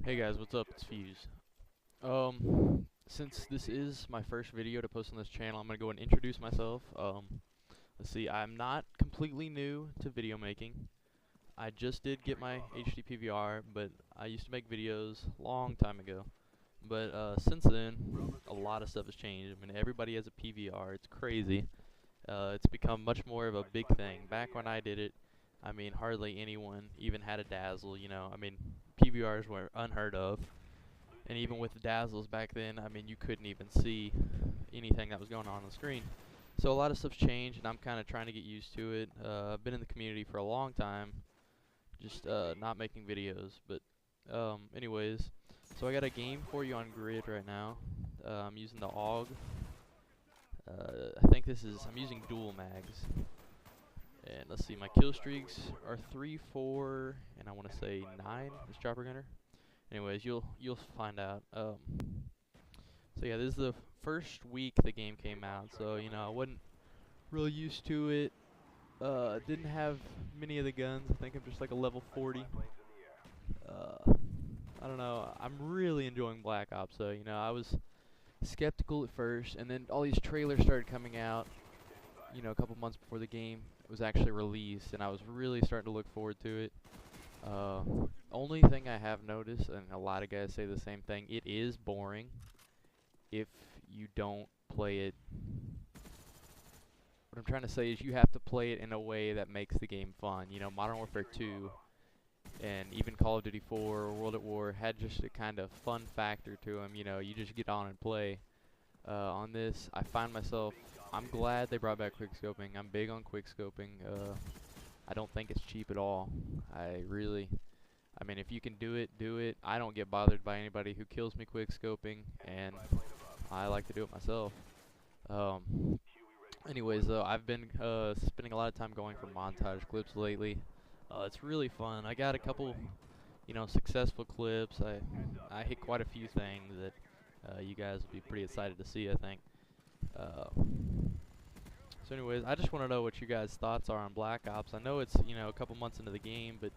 Hey guys, what's up? It's Fuse. Since this is my first video to post on this channel, I'm gonna go and introduce myself. Let's see, I'm not completely new to video making. I just did get my HD PVR, but I used to make videos a long time ago. But since then, a lot of stuff has changed. I mean, everybody has a PVR. It's crazy. It's become much more of a big thing. Back when I did it, I mean, hardly anyone even had a Dazzle. I mean, PVRs were unheard of. And even with the Dazzles back then, I mean, you couldn't even see anything that was going on the screen. So a lot of stuff's changed, and I'm kind of trying to get used to it. I've been in the community for a long time, just not making videos. But anyways, so I got a game for you on Grid right now. I'm using the AUG. I think I'm using dual mags. And let's see, my kill streaks are 3, 4, and I want to say 9. This chopper gunner. Anyways, you'll find out. So yeah, this is the first week the game came out, so I wasn't really used to it. Didn't have many of the guns. I think I'm just like a level 40. I don't know. I'm really enjoying Black Ops, so I was skeptical at first, and then all these trailers started coming out. A couple months before the game was actually released, and I was really starting to look forward to it. Only thing I have noticed, and a lot of guys say the same thing, it is boring if you don't play it. What I'm trying to say is you have to play it in a way that makes the game fun. Modern Warfare 2 and even Call of Duty 4 or World at War had just a kind of fun factor to them. You just get on and play. On this, I find myself, I'm glad they brought back quickscoping. I'm big on quickscoping. I don't think it's cheap at all. I mean, if you can do it, do it. I don't get bothered by anybody who kills me quickscoping, and I like to do it myself. Anyways, though, I've been spending a lot of time going for montage clips lately. It's really fun. I got a couple, successful clips. I hit quite a few things that you guys will be pretty excited to see, I think. So anyways, I just want to know what you guys' thoughts are on Black Ops. I know it's, a couple months into the game, but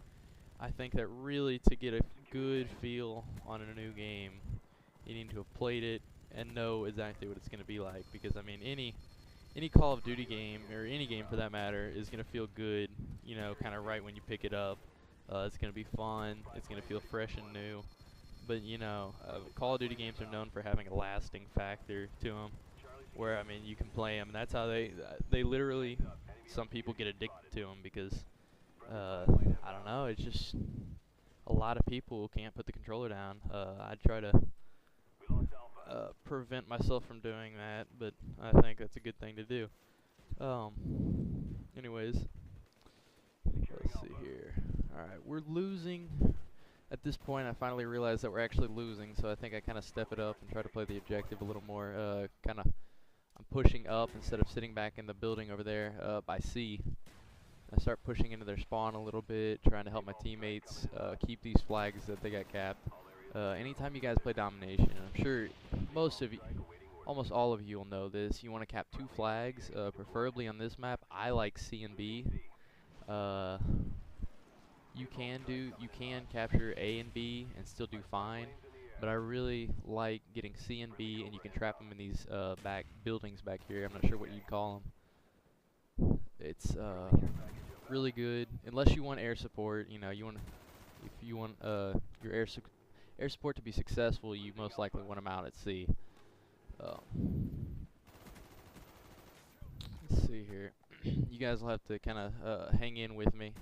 I think that really to get a good feel on a new game, you need to have played it and know exactly what it's going to be like. Because, I mean, any Call of Duty game, or any game for that matter, is going to feel good, kind of right when you pick it up. It's going to be fun. It's going to feel fresh and new. But, Call of Duty games are known for having a lasting factor to them. Where, I mean, you can play them, and that's how they literally, some people get addicted to them because, I don't know, it's just a lot of people can't put the controller down. I try to prevent myself from doing that, but I think that's a good thing to do. Anyways, let's see here. Alright, we're losing. At this point, I finally realized that we're actually losing, so I think I kind of step it up and try to play the objective a little more. I'm pushing up instead of sitting back in the building over there by C. I start pushing into their spawn a little bit, trying to help my teammates keep these flags that they got capped. Anytime you guys play domination, and I'm sure most of you, almost all of you will know this, you want to cap 2 flags, preferably on this map. I like C and B. You can capture A and B and still do fine, but I really like getting C and B, and you can trap them in these back buildings back here. I'm not sure what you'd call them. It's really good, unless you want air support. If you want your air support to be successful, you most likely want them out at C. Let's see here. You guys will have to kind of hang in with me.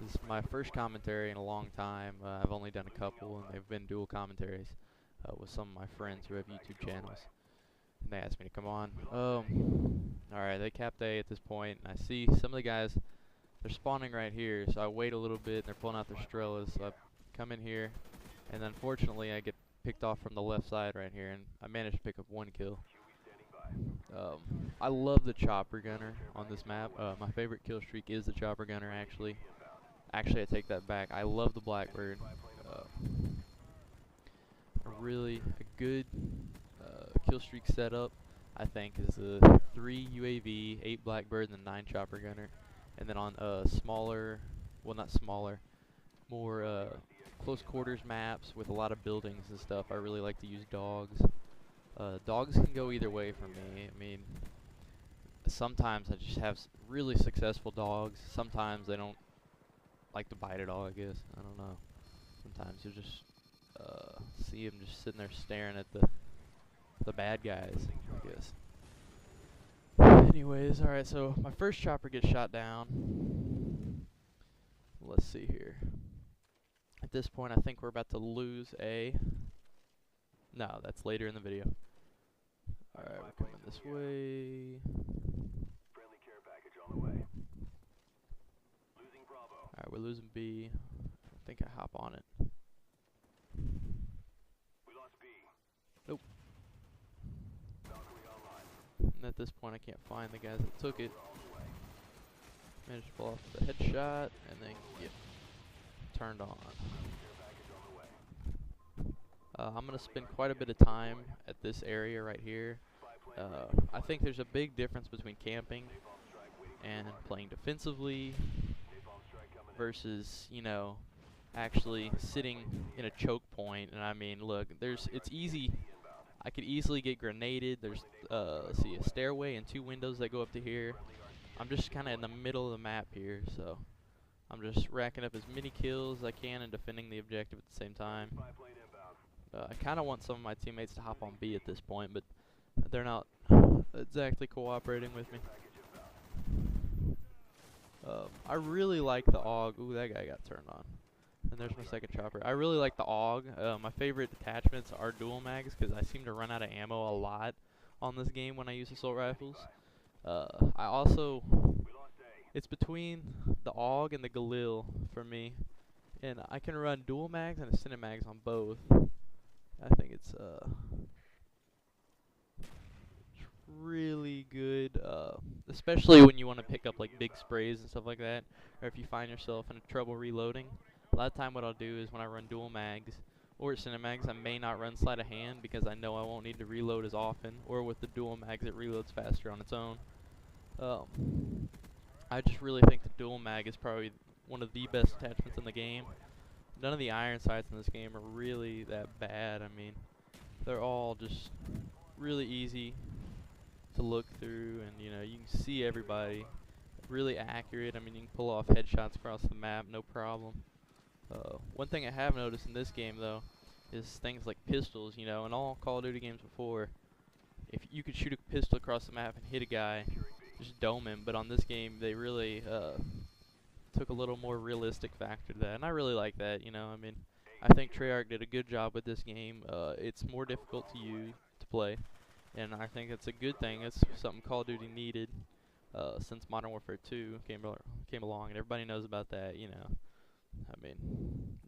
This is my first commentary in a long time. I've only done a couple, and they've been dual commentaries with some of my friends who have YouTube channels. And they asked me to come on. Alright, they capped A at this point, and I see some of the guys, they're spawning right here, so I wait a little bit, and they're pulling out their Strellas, so I come in here, and unfortunately I get picked off from the left side right here, and I managed to pick up 1 kill. I love the chopper gunner on this map. My favorite kill streak is the chopper gunner, actually. Actually, I take that back. I love the Blackbird. A good kill streak setup, I think, is the 3 UAV, 8 Blackbird, and the 9 chopper gunner. And then on smaller, well, not smaller, more close quarters maps with a lot of buildings and stuff, I really like to use dogs. Dogs can go either way for me. I mean, sometimes I just have really successful dogs. Sometimes they don't like to bite at all, I guess. I don't know. Sometimes you just see them just sitting there staring at the bad guys, I guess. Anyways, alright, so my first chopper gets shot down. Let's see here. At this point, I think we're about to lose A. No, that's later in the video. Alright, we're coming this way. Friendly care package on the way. Losing Bravo. Alright, we're losing B. I think I hop on it. We lost B. Nope. Valkyrie online. And at this point, I can't find the guys that took it. Managed to pull off the headshot and then get turned on. I'm going to spend quite a bit of time at this area right here. I think there's a big difference between camping and playing defensively versus, you know, actually sitting in a choke point. And I mean, look, it's easy. I could easily get grenaded. There's let's see, a stairway and 2 windows that go up to here. I'm just kind of in the middle of the map here, so I'm just racking up as many kills as I can and defending the objective at the same time. I kind of want some of my teammates to hop on B at this point, but they're not exactly cooperating with me. I really like the AUG. Ooh, that guy got turned on. And there's my second chopper. I really like the AUG. My favorite attachments are dual mags because I seem to run out of ammo a lot on this game when I use assault rifles. I also, it's between the AUG and the Galil for me, and I can run dual mags and extended mags on both. I think it's really good, especially when you want to pick up like big sprays and stuff like that, or if you find yourself in trouble reloading. A lot of time what I'll do is when I run dual mags or extended mags, I may not run sleight of hand because I know I won't need to reload as often, or with the dual mags it reloads faster on its own. I just really think the dual mag is probably one of the best attachments in the game. None of the iron sights in this game are really that bad. I mean, they're all just really easy to look through, and you know, you can see everybody. Really accurate. I mean, you can pull off headshots across the map, no problem. One thing I have noticed in this game, though, is things like pistols. You know, in all Call of Duty games before, if you could shoot a pistol across the map and hit a guy, just dome him. But on this game, they really took a little more realistic factor to that, and I really like that. You know, I mean, I think Treyarch did a good job with this game. It's more difficult to play, and I think it's a good thing. It's something Call of Duty needed since Modern Warfare 2 came along, and everybody knows about that. You know, I mean,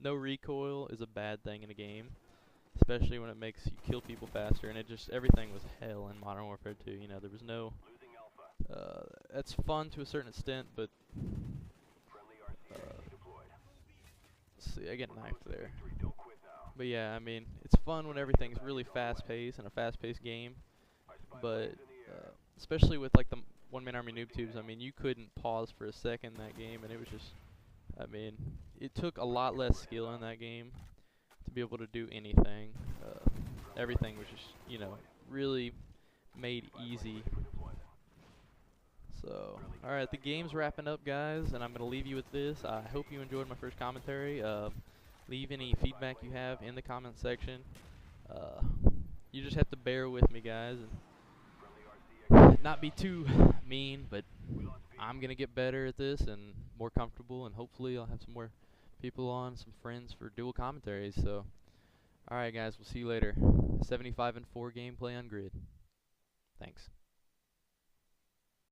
no recoil is a bad thing in a game, especially when it makes you kill people faster. And everything was hell in Modern Warfare 2. You know, there was no. That's fun to a certain extent, but. Let's see, I get knifed there. But yeah, I mean, it's fun when everything's really fast-paced in a fast-paced game. But especially with like the one-man army noob tubes, I mean, you couldn't pause for a second in that game, and it was just, I mean, it took a lot less skill in that game to be able to do anything. Everything was just, you know, really made easy. So, alright, the game's wrapping up, guys, and I'm going to leave you with this. I hope you enjoyed my first commentary. Leave any feedback you have in the comment section. You just have to bear with me, guys, and not be too mean, but I'm going to get better at this and more comfortable, and hopefully I'll have some more people on, some friends for dual commentaries. So, alright, guys, we'll see you later. 75-4 gameplay on Grid. Thanks.